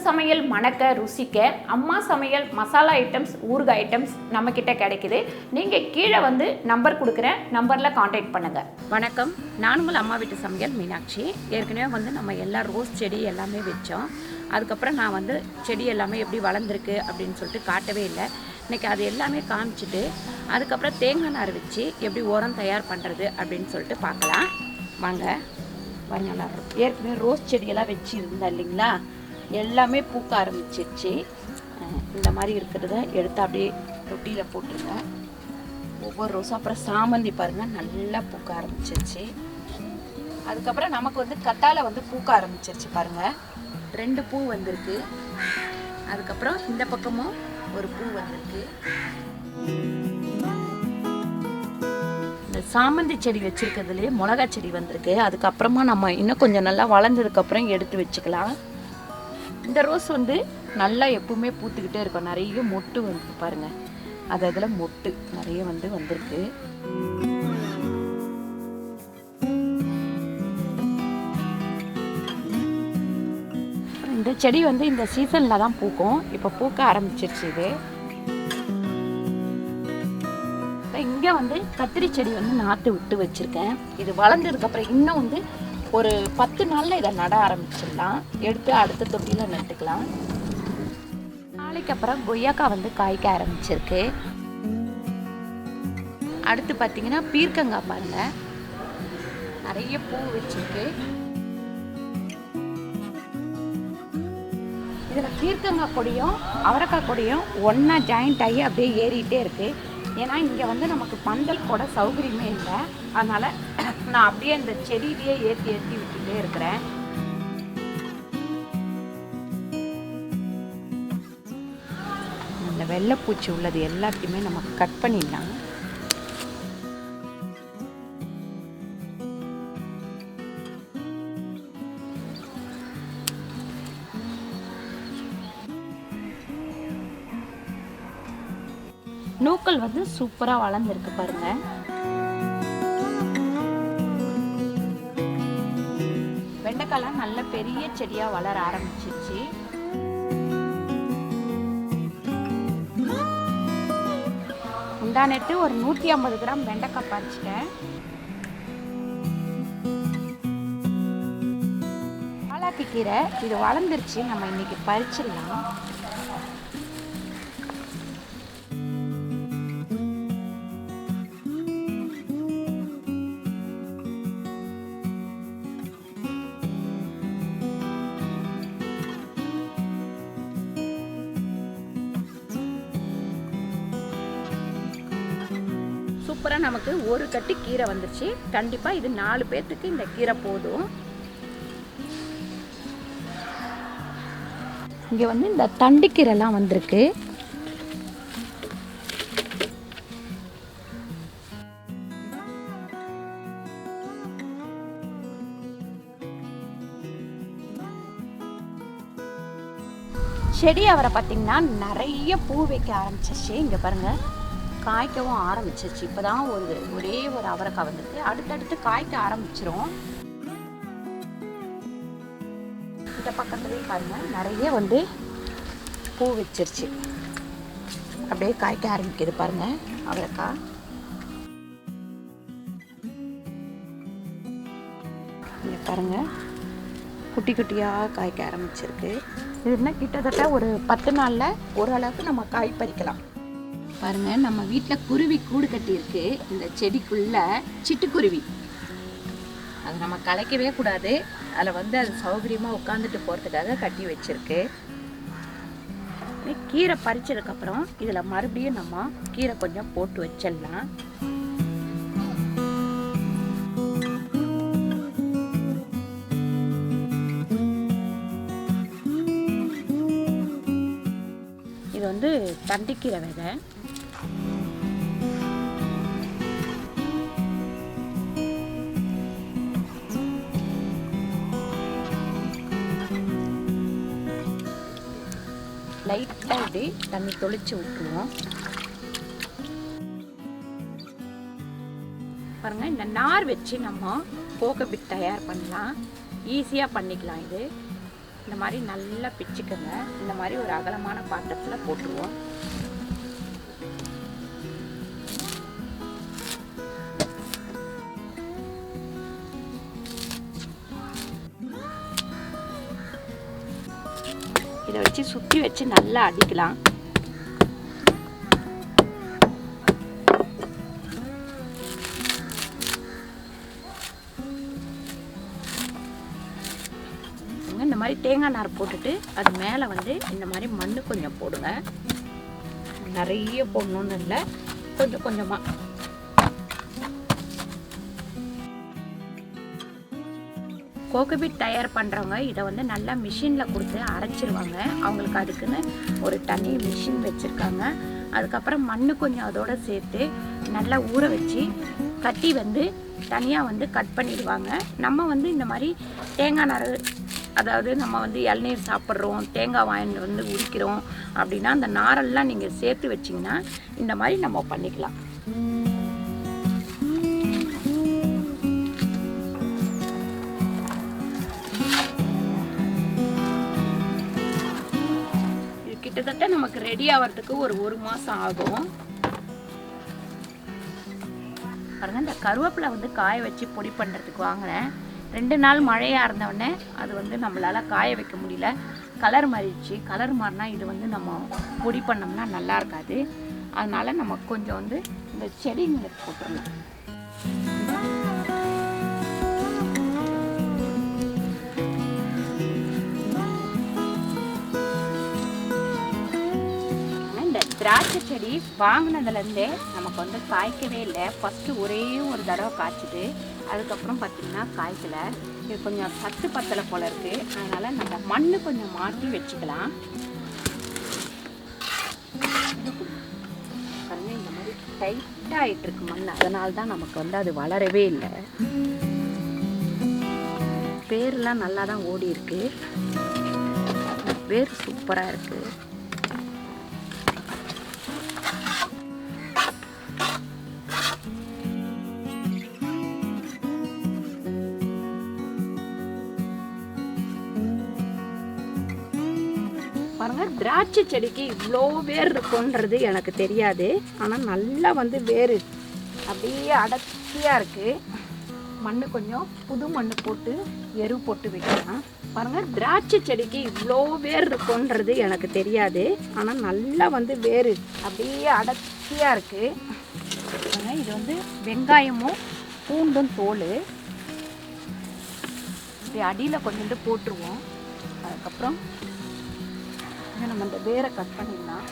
சமையல் மணக்க ருசிக்க அம்மா சமையல் மசாலா ஐட்டம்ஸ் ஊறுகாய் ஐட்டம்ஸ் நம்மக்கிட்ட கிடைக்குது. நீங்கள் கீழே வந்து நம்பர் கொடுக்குறேன், நம்பரில் காண்டாக்ட் பண்ணுங்கள். வணக்கம், நான் உங்கள் அம்மா வீட்டு சமையல் மீனாட்சி. ஏற்கனவே வந்து நம்ம எல்லா ரோஸ் செடி எல்லாமே வச்சோம். அதுக்கப்புறம் நான் வந்து செடி எல்லாமே எப்படி வளர்ந்துருக்கு அப்படின்னு சொல்லிட்டு காட்டவே இல்லை. இன்றைக்கி அது எல்லாமே காமிச்சிட்டு அதுக்கப்புறம் தேங்காய் நார் வச்சு எப்படி உரம் தயார் பண்ணுறது அப்படின்னு சொல்லிட்டு பார்க்கலாம் வாங்க. பாருங்க, ஏற்கனவே ரோஸ் செடியெல்லாம் வச்சு இருந்தா இல்லைங்களா, எல்லாமே பூக்க ஆரம்பிச்சிருச்சு. இந்த மாதிரி இருக்கிறத எடுத்து அப்படியே தொட்டியில் போட்டுருங்க. ஒவ்வொரு ரோஸும். அப்புறம் சாமந்தி பாருங்கள், நல்லா பூக்க ஆரம்பிச்சிருச்சு. அதுக்கப்புறம் நமக்கு வந்து கத்தாழை வந்து பூக்க ஆரம்பிச்சிருச்சு பாருங்கள், 2 பூ வந்திருக்கு. அதுக்கப்புறம் இந்த பக்கமும் ஒரு பூ வந்திருக்கு. இந்த சாமந்தி செடி வச்சுருக்கிறதுலேயே மிளகா செடி வந்திருக்கு. அதுக்கப்புறமா நம்ம இன்னும் கொஞ்சம் நல்லா வளர்ந்ததுக்கப்புறம் எடுத்து வச்சுக்கலாம். இந்த ரோஸ் வந்து நல்லா எப்பவுமே பூத்துக்கிட்டே இருக்கும். நிறைய மொட்டு வந்து பாருங்கள், அதில் மொட்டு நிறைய வந்து வந்திருக்கு. இந்த செடி வந்து இந்த சீசனில் தான் பூக்கும். இப்போ பூக்க ஆரம்பிச்சிருச்சு. இது இங்கே வந்து கத்திரி செடி வந்து நாற்று விட்டு வச்சுருக்கேன். இது வளர்ந்ததுக்கப்புறம் இன்னும் வந்து ஒரு 10 நாளில் இதை நட ஆரம்பிச்சிடலாம். எடுத்து அடுத்த தொட்டியில் நட்டுக்கலாம். நாளைக்கு அப்புறம் கொய்யாக்காய் வந்து காய்க்க ஆரம்பிச்சிருக்கு. அடுத்து பார்த்திங்கன்னா பீர்க்கங்காய் பாருங்கள், நிறைய பூ வச்சுருக்கு. இதில் பீர்க்கங்காய் கொடியும் அவரைக்காய் கொடியும் ஒன்றா ஜாயிண்ட் ஆகி அப்படியே ஏறிக்கிட்டே இருக்குது. ஏன்னா இங்கே வந்து நமக்கு பந்தல் கூட சௌகரியமே இல்லை. அதனால் நான் அப்படியே இந்த செடியிலேயே ஏற்றி விட்டுட்டே இருக்கிறேன். இந்த வெள்ளைப்பூச்சி உள்ளது எல்லாத்தையுமே நம்ம கட் பண்ணிடலாம். நூக்கள் வந்து சூப்பராக வளர்ந்துருக்கு பாருங்க. வெண்டைக்காய்லாம் நல்ல பெரிய செடியாக வளர ஆரம்பிச்சிருச்சு. முந்தானெட்டு ஒரு 150 கிராம் வெண்டைக்காய் பறிச்சிட்டேன். பாலாக்கி கீரை இது வளர்ந்துருச்சு, நம்ம இன்னைக்கு பறிச்சிடலாம். சூப்பராக நமக்கு ஒரு கட்டி கீரை வந்துருச்சு. கண்டிப்பாக இது 4 பேர்த்துக்கு இந்த கீரை போதும். இங்கே வந்து இந்த தண்டுக்கீரைலாம் வந்திருக்கு. செடி அவரை பார்த்திங்கன்னா நிறைய பூ வைக்க ஆரம்பிச்சிருச்சு. இங்கே பாருங்கள், காய்க்கவும் ஆரம்பிச்சிருச்சு. இப்போ தான் ஒரே ஒரு அவரைக்காய் வந்துருக்கு. அடுத்தடுத்து காய்க்க ஆரம்பிச்சிரும். இந்த பக்கத்துலேயே பாருங்கள், நிறைய வந்து பூ வச்சிருச்சு. அப்படியே காய்க்க ஆரம்பிக்குது பாருங்கள் அவரைக்காய். இங்கே பாருங்கள், குட்டி குட்டியாக காய்க்க ஆரம்பிச்சிருக்கு. இதுனா கிட்டத்தட்ட ஒரு 10 நாளில் ஓரளவுக்கு நம்ம காய் பறிக்கலாம். பாருங்கள், நம்ம வீட்டில் குருவி கூடு கட்டியிருக்கு. இந்த செடிக்குள்ள சிட்டுக்குருவி, அது நம்ம கலைக்கவே கூடாது. அதில் வந்து அது சௌகரியமாக உட்காந்துட்டு போகிறதுக்காக கட்டி வச்சிருக்கு. கீரை பறிச்சதுக்கப்புறம் இதில் மறுபடியும் நம்ம கீரை கொஞ்சம் போட்டு வச்சிடலாம். இது வந்து தண்டிக்கீரை விதை. லைட்டாக இப்படி தண்ணி தொளிச்சு விட்டுருவோம். பாருங்கள், இந்த நார் வச்சு நம்ம கோகோபிட் தயார் பண்ணலாம். ஈஸியாக பண்ணிக்கலாம். இது இந்த மாதிரி நல்லா பிச்சுக்கோங்க. இந்த மாதிரி ஒரு அகலமான பாத்திரத்தில் போட்டுருவோம். இதை வச்சு சுற்றி வச்சு நல்லா அடிக்கலாம். இந்த மாதிரி தேங்காய் நார் போட்டுட்டு அது மேலே வந்து இந்த மாதிரி மண் கொஞ்சம் போடுங்க. நிறைய போடணும்னு இல்லை, கொஞ்சம் கொஞ்சமாக. கோகோபீட் தயார் பண்ணுறவங்க இதை வந்து நல்லா மிஷினில் கொடுத்து அரைச்சிருவாங்க. அவங்களுக்கு அதுக்குன்னு ஒரு தனி மிஷின் வச்சுருக்காங்க. அதுக்கப்புறம் மண் கொஞ்சம் அதோடு சேர்த்து நல்லா ஊற வச்சு கட்டி வந்து தனியாக வந்து கட் பண்ணிடுவாங்க. நம்ம வந்து இந்த மாதிரி தேங்காய் நார், அதாவது நம்ம வந்து இளநீர் சாப்பிட்றோம், தேங்காய் வாங்கிட்டு வந்து உரிக்கிறோம் அப்படின்னா அந்த நாரெல்லாம் நீங்கள் சேர்த்து வச்சிங்கன்னா இந்த மாதிரி நம்ம பண்ணிக்கலாம். இது கிட்டத்தட்ட நமக்கு ரெடி ஆகிறதுக்கு ஒரு மாதம் ஆகும். பாருங்க, இந்த கருவேப்பிலை வந்து காய வச்சு பொடி பண்ணுறதுக்கு வாங்கினேன். 2 நாள் மழையாக இருந்தவுடனே அது வந்து நம்மளால் காய வைக்க முடியல, கலர் மாறிடுச்சு. கலர் மாறினா இது வந்து நம்ம பொடி பண்ணோம்னா நல்லா இருக்காது. அதனால் நம்ம கொஞ்சம் வந்து இந்த செடிங்களை போட்டுடலாம். இந்த திராட்சை செடி வாங்கினதுலேருந்தே நமக்கு வந்து காய்க்கவே இல்லை. ஃபஸ்ட்டு ஒரே ஒரு தடவை காய்ச்சிட்டு அதுக்கப்புறம் பார்த்திங்கன்னா காய்க்கலை. இது கொஞ்சம் சத்து பத்தலை போல் இருக்குது. அதனால் நம்ம மண் கொஞ்சம் மாற்றி வச்சுக்கலாம். பாருங்க, இந்த மாதிரி டைட்டாக ஆகிட்டுருக்கு மண். அதனால தான் நமக்கு வந்து அது வளரவே இல்லை. வேர்லாம் நல்லா தான் ஓடி இருக்கு. வேர் சூப்பராக இருக்குது. பாருங்க, திராட்சை செடிக்கு இவ்வளோ வேர் இருக்குன்றது எனக்கு தெரியாது. ஆனால் நல்லா வந்து வேர் அப்படியே அடர்த்தியாக இருக்குது. மண் கொஞ்சம் புது மண் போட்டு எரு போட்டு வைக்கலாம். பாருங்கள், திராட்சை செடிக்கு இவ்வளோ வேர் இருக்குன்றது எனக்கு தெரியாது. ஆனால் நல்லா வந்து வேர் அப்படியே அடர்த்தியாக இருக்குது. பாருங்கள், இது வந்து வெங்காயமும் பூண்டும் தோல் இப்படி அடியில் கொஞ்சோண்டு போட்டுருவோம். அதுக்கப்புறம் நம்ம இந்த வேரை கட் பண்ணிடலாம்.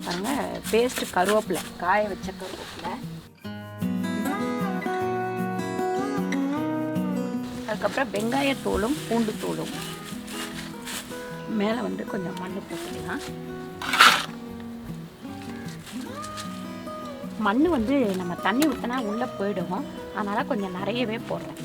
பாருங்க, பேஸ்ட் கருவேப்பிலை, காய வச்ச கருவேப்பிலை. அதுக்கப்புறம் வெங்காயத்தோலும் பூண்டு தோலும் மேலே வந்து கொஞ்சம் மண் போட்டுக்கலாம். மண் வந்து நம்ம தண்ணி ஊற்றினா உள்ளே போயிடும். அதனால் கொஞ்சம் நிறையவே போடுறேன்.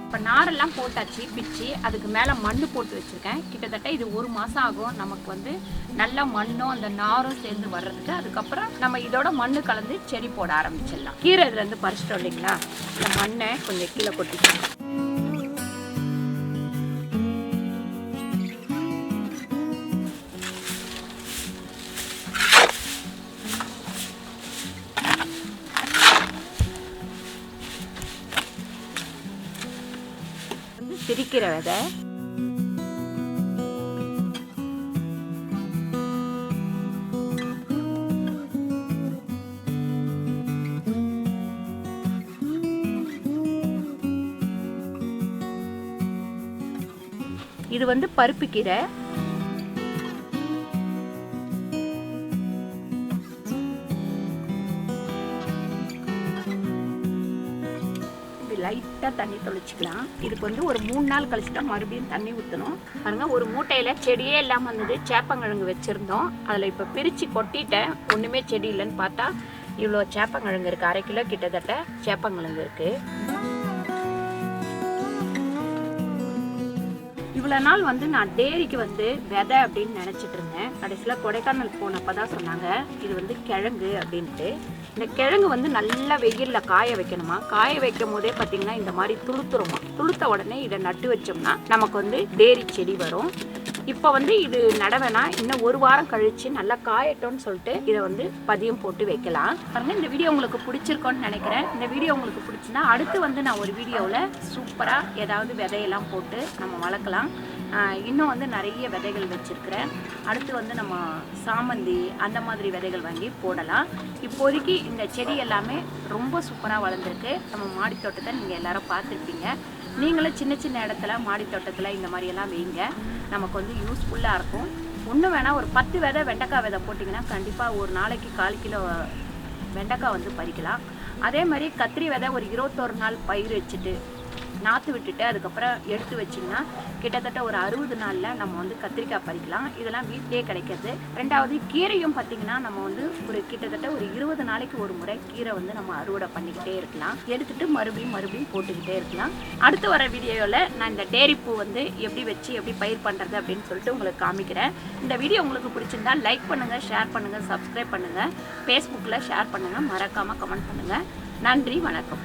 இப்போ நாரெல்லாம் போட்டாச்சு பிச்சு. அதுக்கு மேலே மண் போட்டு வச்சுருக்கேன். கிட்டத்தட்ட இது 1 மாதம் ஆகும் நமக்கு வந்து நல்லா மண்ணும் அந்த நாரும் சேர்ந்து வர்றதுக்கு. அதுக்கப்புறம் நம்ம இதோட மண் கலந்து செடி போட ஆரம்பிச்சிடலாம். கீரை இதுலேருந்து பறிச்சிட்டோம் இல்லைங்களா, இந்த மண்ணை கொஞ்சம் கீழே கொட்டிக்கலாம். சிரிக்கிற விதை, இது வந்து பருப்பு கீரை. லைட்டாக தண்ணி தொளிச்சிக்கலாம். இதுக்கு வந்து ஒரு 3 நாள் கழிச்சுட்டா மறுபடியும் தண்ணி ஊற்றணும். பாருங்கள், ஒரு மூட்டையில் செடியே இல்லாமல் இருந்தது, சேப்பங்கிழங்கு வச்சுருந்தோம். அதில் இப்போ பிரித்து கொட்டிட்டேன். ஒன்றுமே செடி இல்லைன்னு பார்த்தா இவ்வளோ சேப்பங்கிழங்கு இருக்குது. 1/2 கிலோ கிட்டத்தட்ட சேப்பங்கிழங்கு இருக்குது. இவ்வளோ நாள் வந்து நான் டேரிக்கு வந்து விதை அப்படின்னு நினச்சிட்டு இருந்தேன். கடைசியில் கொடைக்கானல் போனப்போ தான் சொன்னாங்க இது வந்து கிழங்கு அப்படின்ட்டு. இந்த கிழங்கு வந்து நல்லா வெயிலில் காய வைக்கணுமா. காய வைக்கும் போதே பார்த்தீங்கன்னா இந்த மாதிரி துளுத்துருமா. துளுத்த உடனே இதை நட்டு வச்சோம்னா நமக்கு வந்து டேரி செடி வரும். இப்போ வந்து இது நடவேனா இன்னும் ஒரு வாரம் கழித்து நல்லா காயட்டோன்னு சொல்லிட்டு இதை வந்து பதியம் போட்டு வைக்கலாம். பாருங்கள், இந்த வீடியோ உங்களுக்கு பிடிச்சிருக்கோன்னு நினைக்கிறேன். இந்த வீடியோ உங்களுக்கு பிடிச்சுன்னா அடுத்து வந்து நான் ஒரு வீடியோவில் சூப்பராக ஏதாவது விதையெல்லாம் போட்டு நம்ம வளர்க்கலாம். இன்னும் வந்து நிறைய விதைகள் வச்சுருக்கிறேன். அடுத்து வந்து நம்ம சாமந்தி அந்த மாதிரி விதைகள் வாங்கி போடலாம். இப்போதைக்கு இந்த செடி எல்லாமே ரொம்ப சூப்பராக வளர்ந்துருக்கு. நம்ம மாடி தோட்டத்தை நீங்கள் எல்லாரும் பார்த்துருப்பீங்க. நீங்களும் சின்ன சின்ன இடத்துல மாடி தோட்டத்தில் இந்த மாதிரியெல்லாம் வைங்க. நமக்கு வந்து யூஸ்ஃபுல்லாக இருக்கும். ஒன்று வேணால் ஒரு 10 விதை வெண்டைக்காய் விதை போட்டிங்கன்னா கண்டிப்பாக ஒரு நாளைக்கு 1/4 கிலோ வெண்டைக்காய் வந்து பறிக்கலாம். அதே மாதிரி கத்திரி விதை ஒரு 21 நாள் பயிர் வச்சுட்டு நாற்று விட்டுட்டு அதுக்கப்புறம் எடுத்து வச்சிங்கன்னா கிட்டத்தட்ட ஒரு 60 நாளில் நம்ம வந்து கத்திரிக்காய் பறிக்கலாம். இதெல்லாம் வீட்டிலே கிடைக்கிறது. ரெண்டாவது கீரையும் பார்த்திங்கன்னா நம்ம வந்து ஒரு கிட்டத்தட்ட ஒரு 20 நாளைக்கு ஒரு முறை கீரை வந்து நம்ம அறுவடை பண்ணிக்கிட்டே இருக்கலாம். எடுத்துகிட்டு மறுபடியும் போட்டுக்கிட்டே இருக்கலாம். அடுத்து வர வீடியோவில் நான் இந்த டேரி பூ வந்து எப்படி வச்சு எப்படி பயிர் பண்ணுறது அப்படின்னு சொல்லிட்டு உங்களுக்கு காமிக்கிறேன். இந்த வீடியோ உங்களுக்கு பிடிச்சிருந்தா லைக் பண்ணுங்கள், ஷேர் பண்ணுங்கள், சப்ஸ்கிரைப் பண்ணுங்கள், ஃபேஸ்புக்கில் ஷேர் பண்ணுங்கள், மறக்காமல் கமெண்ட் பண்ணுங்கள். நன்றி, வணக்கம்.